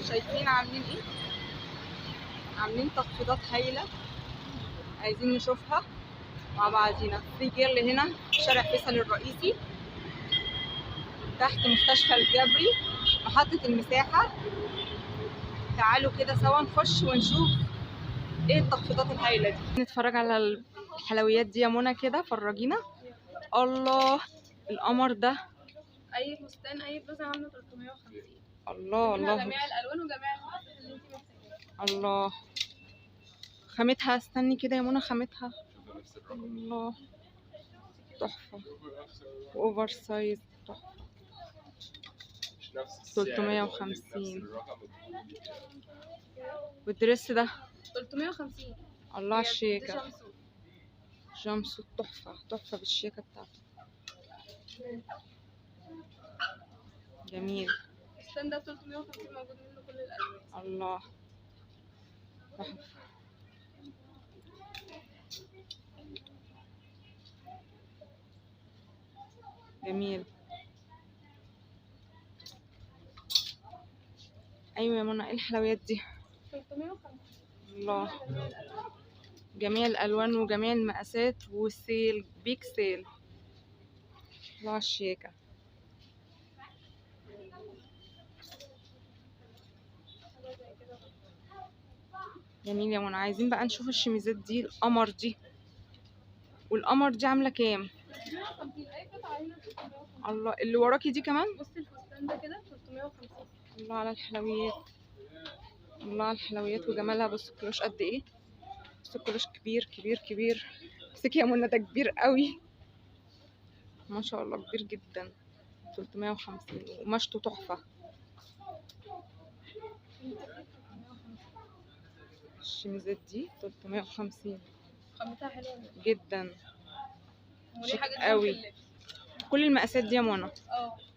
شايفين عاملين ايه؟ عاملين تخفيضات هايله، عايزين نشوفها مع بعضينا. في جيرل هنا في شارع فيصل الرئيسي تحت مستشفى الجبري محطة المساحة. تعالوا كده سوا نخش ونشوف ايه التخفيضات الهايله دي. نتفرج على الحلويات دي يا منى كده، فرجينا. الله، القمر ده اي فستان اي بلوزه عامله 350. الله الله جميع الالوان وجميع المقاسات اللي انت محتاجاها. الله. خامتها استني كده يا منى، خامتها الله تحفه، اوفر سايز تحفه. 350. والدريس ده 350. الله على الشيكه، جامسو. جامسو تحفه تحفه بالشيكه بتاعته، جميل. الفستان ده 350 موجود منه كل الالوان. الله تحفه. جميل. ايوه يا منى، ايه الحلويات دي؟ 350. الله، جميع الالوان وجميع المقاسات وسيل، بيك سيل. الله على الشيكه. جميل يا منى. عايزين بقى نشوف الشميزات دي، القمر دي، والقمر دي عامله كام؟ 350. اي قطعه هنا 350. الله، اللي وراكي دي كمان. بصي الفستان ده كده 350. الله على الحلويات، الله على الحلويات وجمالها. بصوا الكلوش قد ايه، بصوا الكلوش كبير كبير كبير. امسكي يا منى، ده كبير قوي ما شاء الله، كبير جدا. 350 وقماشته تحفه. الشميزات دي 350 خامتها حلوه جدا، ودي حاجه قوي. في اللبس. كل المقاسات دي يا منى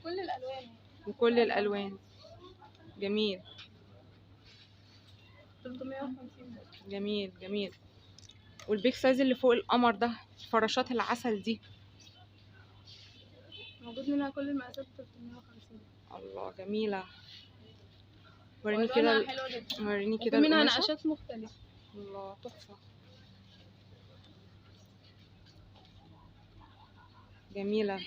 كل الالوان وكل الالوان. جميل 350. جميل جميل. والبيك سايز اللي فوق القمر ده، فراشات العسل دي، موجود منها كل المقاسات 350. الله جميلة. وريني والوانها كده، حلوه جدا. وريني وفي كده منها القماشة. نقشات مختلفه. الله تحفة، جميلة،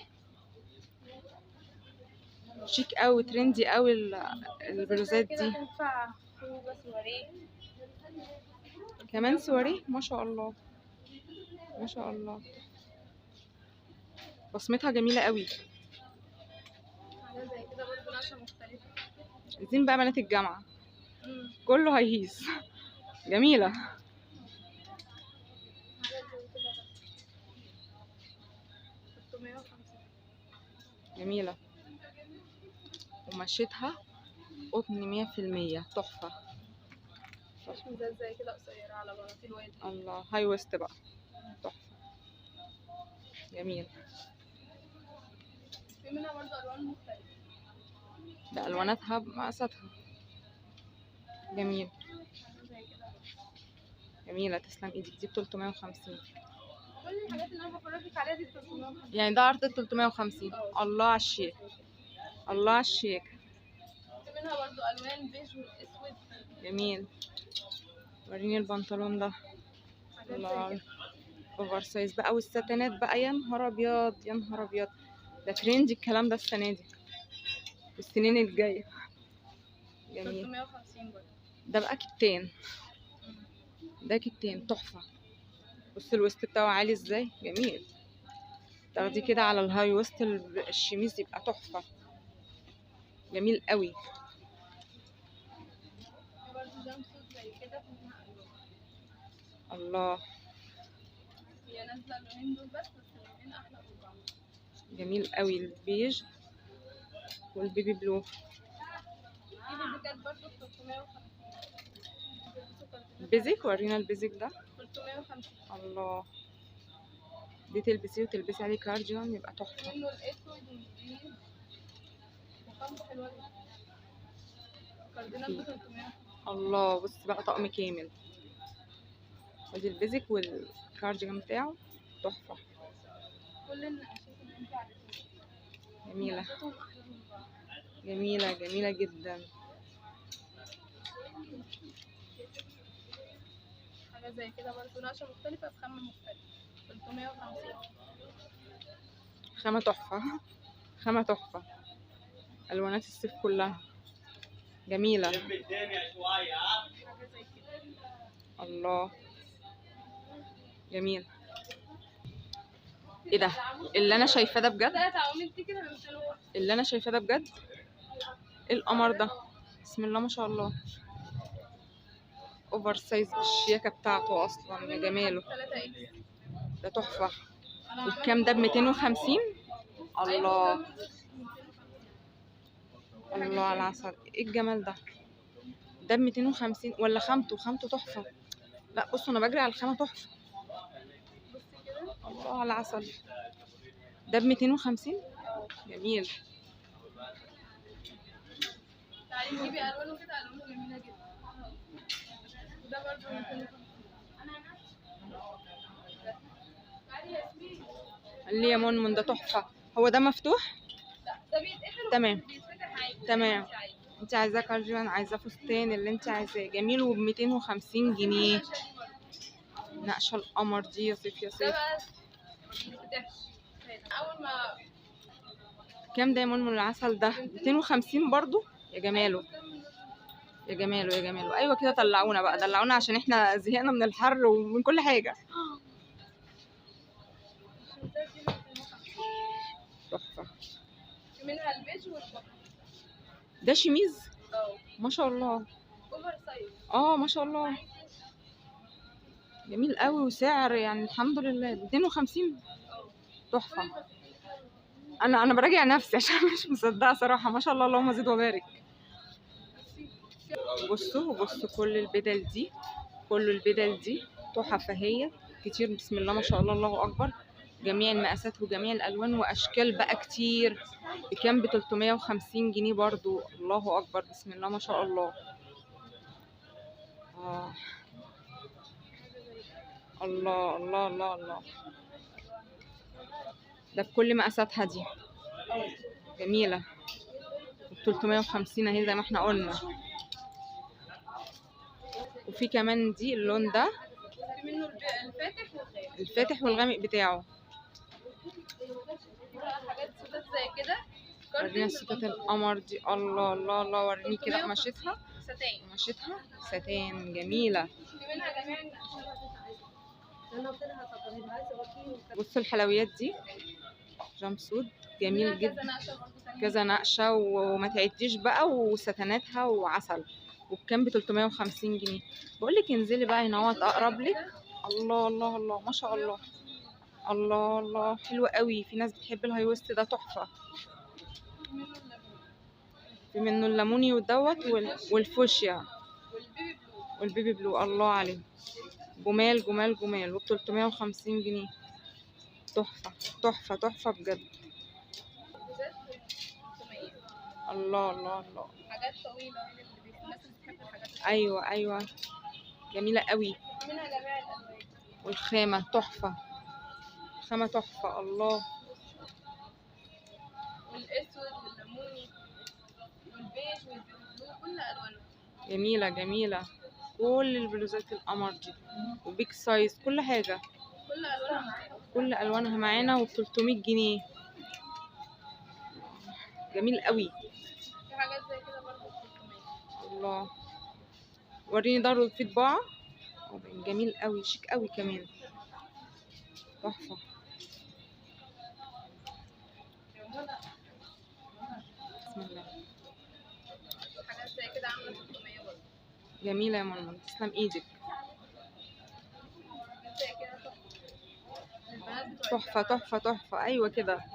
شيك قوي، ترندي قوي البلوزات كده دي. تنفع خروجه سواريه. كمان سواري، ما شاء الله ما شاء الله. بصمتها جميلة قوي. حاجه زي كده برضه نقشه مختلفه. عايزين بقى بنات الجامعة كله هيهيس. جميلة. حاجه زي كده 350. جميلة ومشيتها قطن 100%، تحفة. مش ميزات زي كده قصيره على بناطيل وادي. الله، هاي ويست بقى، تحفة، جميل. في منها برضه الوان مختلفه. ده ألواناتها بمقاساتها، جميل. زي كده جميلة، تسلم ايدك. دي ب 350. كل الحاجات اللي انا بفرجك عليها دي 350. يعني ده عرض 350. الله على الشيك، الله على الشيك. في منها برضه الوان بيج واسود. جميل. وريني البنطلون ده، حاجات زي الله، كده. اوفر سايز بقى. والستانات بقى، يا نهار ابيض يا نهار ابيض، ده ترندي الكلام ده السنة دي والسنين الجاية. جميل. 350 برضه. ده بقى كتان، ده كتان تحفة. بص الوسط بتاعه عالي ازاي، جميل. تاخدي كده على الهاي وسط الشميز يبقى تحفة، جميل قوي. في برضه جامسوت زي كده في منها الوان. الله، هي نازله اللونين دول بس اللونين احلى من بعض. جميل قوي. البيج والبيبي بلو. في بيزكات برضه 350. بيزك، ورينا البيزك ده. 350. الله، دي تلبسيه وتلبسي عليه كارديون يبقى تحفة. منه الاسود والجديد وخامته حلوه جدا. كاردينات ب 350. الله، بص بقى طقم كامل. ودي البيزك والكارديون بتاعه تحفة، كل النقاشات اللي انت عارفاها. جميلة مقاساتهم احلى من بعض. جميلة جميلة جدا. حاجة زي كده برضه، نقشة مختلفة بخامة مختلفة، 350. خامة تحفة، خامة تحفة، الوانات الصيف كلها جميلة. حاجة زي كده. الله جميل. ايه ده اللي انا شايفاه ده بجد؟ لا تعاوني دي كده ب 200. اللي انا شايفاه ده بجد؟ ايه القمر ده؟ بسم الله ما شاء الله، اوفر سايز بالشياكة بتاعته اصلا يا جماله، 3 اكس. ده تحفة. والكام ده ب250؟ الله الله على العسل، ايه الجمال ده؟ ده ب250 ولا خامته؟ خامته تحفة. لا بصوا انا بجري على الخامة تحفة. بصي كده. الله على العسل، ده ب250 جميل. تعالي نجيبي الوانه كده، الوانه جميلة جدا. وده برضه 250. تعالي يا ياسمين. اللي يا منمن ده تحفة. هو ده مفتوح؟ لا ده بيتقفل تمام وبيتفتح عادي. تمام. انت عايزة. انت عايزاه كارجوان، عايزاه فستان، اللي انت عايزاه جميل، وب250 جنيه. نقشة القمر دي يا سيف يا ده سيف. بقى ما بيتفتحش. اول ما كام ده يا منمن العسل ده؟ 250 برضو يا جماله، يا جماله يا جماله. ايوه كده، طلعونا بقى، دلعونا عشان احنا زهقنا من الحر ومن كل حاجة. تحفة. في منها البيج والبطن. ده شميز اه ما شاء الله. اوفر سايز. ما شاء الله جميل قوي، وسعر يعني الحمد لله 250 تحفة. انا براجع نفسي عشان مش مصدقة صراحة، ما شاء الله اللهم زد وبارك. بصوا كل البدل دي، كل البدل دي تحفة، هي كتير بسم الله ما شاء الله، الله اكبر. جميع المقاسات وجميع الالوان واشكال بقى كتير. بكام؟ ب350 جنيه برضو. الله اكبر بسم الله ما شاء الله. الله الله الله الله، ده بكل مقاساتها دي جميلة. 350 اهي زي ما احنا قلنا. وفي كمان دي اللون ده في منه الفاتح والغامق. الفاتح والغامق بتاعه. حاجات سودات زي كده. ورينا ستات القمر دي. الله الله الله، وريني كده قماشتها. ستان. قماشتها ستان جميلة. في منها جميع النقشات. بصوا الحلويات دي، جامسود جميل كذا جدا، نقشة برضه تانية. كذا نقشة وما تعديش بقى، وستاناتها وعسل. وبكام؟ ب350 جنيه. بقول لك انزلي بقى هنا اهوت اقرب لك. الله الله الله ما شاء الله. الله الله حلو قوي. في ناس بتحب الهاي ويست ده تحفة. في منه الليموني ودوت والفوشيا والبيبي بلو. الله عليه، جمال جمال جمال. وب350 جنيه تحفة تحفة تحفة بجد. الله الله الله. حاجات طويلة الناس اللي بتحب الحاجات الطويلة. ايوه جميلة قوي. منها جميع الألوان. والخامة تحفة، خامة تحفة. الله. والأسود والليموني والبيج والبلو كل ألوانه. جميلة جميلة. كل البلوزات القمر دي وبيك سايز، كل حاجة، كل ألوانها معانا. كل ألوانها معانا. وب300 جنيه جميل قوي. في حاجات زي كده برضه ب 300. الله. وريني ضهره في طباعة. جميل قوي، شيك قوي كمان، تحفة. بسم الله. حاجات زي كده عاملة 300 برضه. جميلة يا مرمى، تسلم ايدك. حاجات زي كده البنات بتوع تحفة تحفة تحفة. ايوه كده،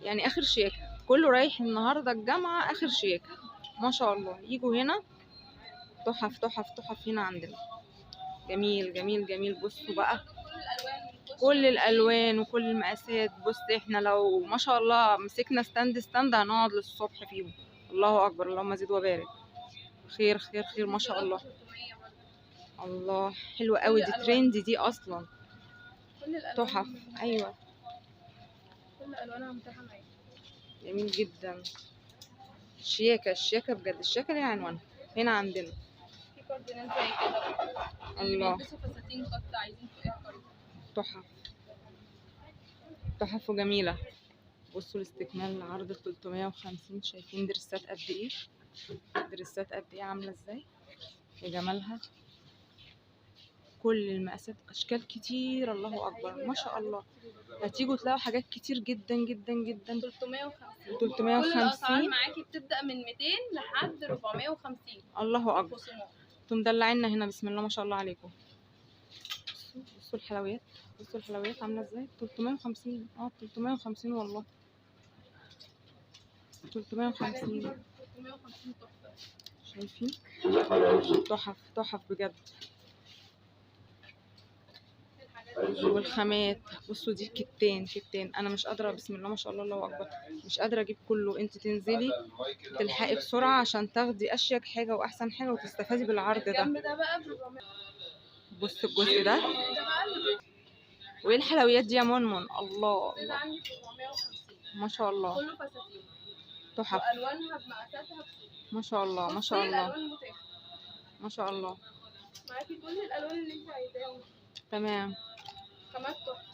يعني اخر شياكة. كله رايح النهاردة الجامعة اخر شياكة ما شاء الله. يجوا هنا تحف تحف تحف هنا عندنا. جميل جميل جميل. بصوا بقى كل الالوان وكل المقاسات. بص احنا لو ما شاء الله مسكنا ستاند هنقعد للصبح فيهم. الله اكبر اللهم زد وبارك. خير خير خير ما شاء الله. الله حلوة قوي دي، ترند دي اصلا. تحف. ايوه كل ألوانها متاحة معانا. جميل جدا. الشياكة الشياكة بجد، الشياكة ليها عنوان هنا عندنا. في كاردينات زي كده برضه. اللي الله. بيلبسوا فساتين قط عايزين فوقيها كاردينات. تحف تحف وجميلة. بصوا الاستكمال العرض 350. شايفين درسات قد ايه؟ درسات قد ايه عاملة ازاي يا جمالها. كل المقاسات، اشكال كتير، الله اكبر ما شاء الله. هتيجوا تلاقوا حاجات كتير جدا جدا جدا. 350. 350. كل الاسعار معاكي بتبدا من 200 لحد 450. الله اكبر. خصومات. انتوا مدلعيننا هنا، بسم الله ما شاء الله عليكم. بصوا الحلويات، بصوا الحلويات عامله ازاي. 350. 350 والله. 350. 350 تحفه. شايفين تحف تحف بجد. والخامات بصوا دي كتان. انا مش قادره، بسم الله ما شاء الله الله اكبر، مش قادره اجيب كله. انت تنزلي تلحقي بسرعه عشان تاخدي اشيك حاجه واحسن حاجه وتستفادي بالعرض ده. الجنب ده بقى ب 400. بصوا الجزء ده. ده بقى وايه الحلويات دي يا منمن؟ الله ده الله عندي ب 450. ما شاء الله. كله فساتين تحف والوانها بمقاساتها. ما شاء الله ما شاء كل الله الالوان متاحه ما شاء الله. معاكي، كل الالوان اللي انت عايزاها. تمام. خامات تحفه،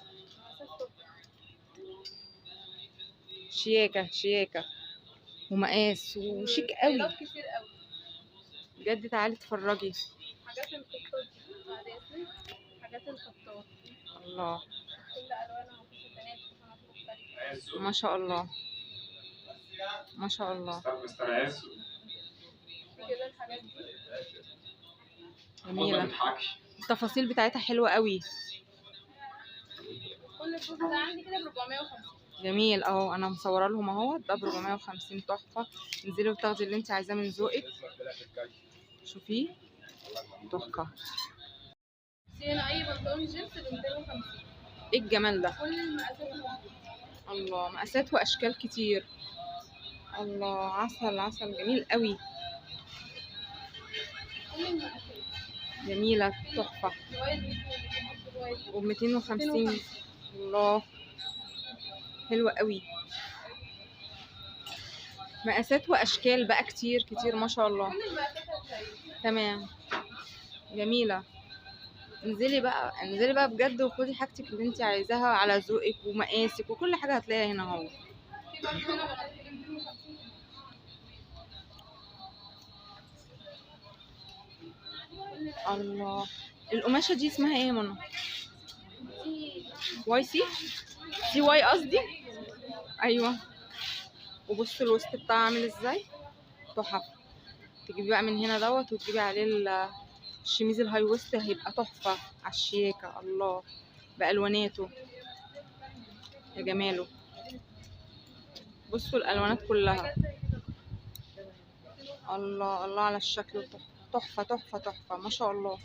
مقاسات تحفه. شياكه ومقاس وشيك قوي ستايلات كتير قوي بجد. تعالي اتفرجي. حاجات الخطاط دي بعد اذنك. حاجات الخطاط الله كل الوانها وفي ستانات وخامات مختلفه. ما شاء الله ما شاء الله. كده الحاجات دي جميله. التفاصيل بتاعتها حلوه قوي. كل الجزء ده عندي كده ب 450. جميل اهو، انا مصوره لهم اهو. ده ب 450. تحفه. انزلي وتاخدي اللي انت عايزاه من ذوقك. شوفيه تحفه. هنا اي بنطلون جينز ب 250. ايه الجمال ده. كل المقاسات موجودة. الله، مقاسات واشكال كتير. الله عسل عسل جميل قوي. كل المقاسات جميله تحفه. وب 250. الله حلوه قوي. مقاسات واشكال بقى كتير ما شاء الله. كل المقاسات هتلاقيها. تمام. جميله. انزلي بقى بجد وخدي حاجتك اللي انت عايزاها على ذوقك ومقاسك وكل حاجه هتلاقيها هنا اهو. في برضه هنا بناطيل 250. الله. القماشه دي اسمها ايه يا منى؟ دي واي سي واي قصدي. ايوه. وبصوا الوسط بتاعها عامل ازاي. تحف. تجيبي بقى من هنا دوت وتجيبي عليه الشميز الهاي ويست، هيبقى تحفه على الشياكه. الله بالواناته يا جماله. بصوا الالوانات كلها. الله الله على الشكل. تحفه ما شاء الله.